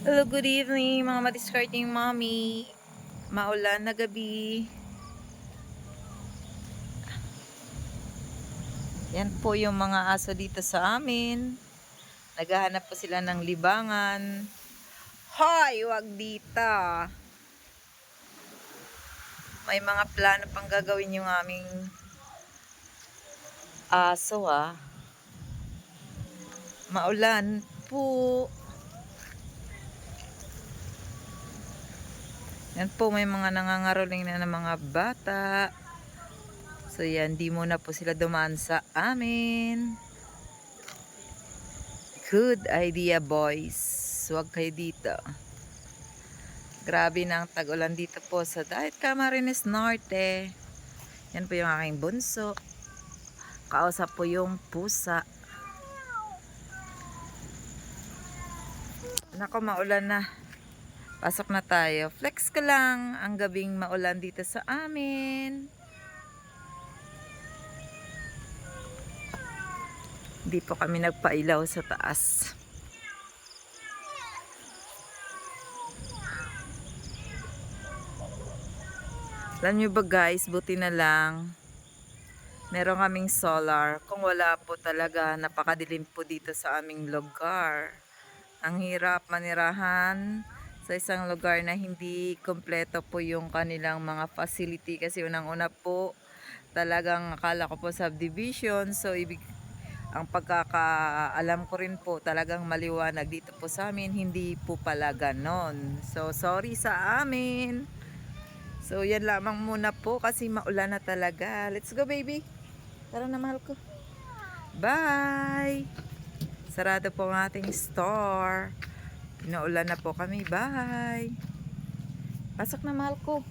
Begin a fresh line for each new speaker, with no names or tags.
Hello, good evening mga madiscarding mommy. Maulan na gabi. Yan po yung mga aso dito sa amin. Naghahanap po sila ng libangan. Hoy, wag dito. May mga plano pang gagawin yung aming aso Maulan po. Yan po, may mga nangangaroling na ng mga bata. So yan, di muna po sila dumaan sa amin. Good idea, boys. Huwag kayo dito. Grabe na ang tag-ulan dito po sa Diet Camarines Norte. Yan po yung aking bunso. Kausap po yung pusa. Nako, maulan na. Pasok na tayo. Flex ko lang ang gabing maulan dito sa amin. Hindi po kami nagpailaw sa taas. Alam nyo ba guys, buti na lang meron kaming solar. Kung wala po talaga, napakadilim po dito sa aming lugar. Ang hirap manirahan sa isang lugar na hindi kompleto po yung kanilang mga facility. Kasi unang-una po, talagang akala ko po subdivision. So, ang pagkakaalam ko rin po, talagang maliwanag dito po sa amin. Hindi po pala ganon. So, sorry sa amin. So, yan lamang muna po kasi maulan na talaga. Let's go, baby. Tara na, mahal ko. Bye! Sarado po ang ating store. Pinaulan na po kami. Bye! Pasok na, mahal ko.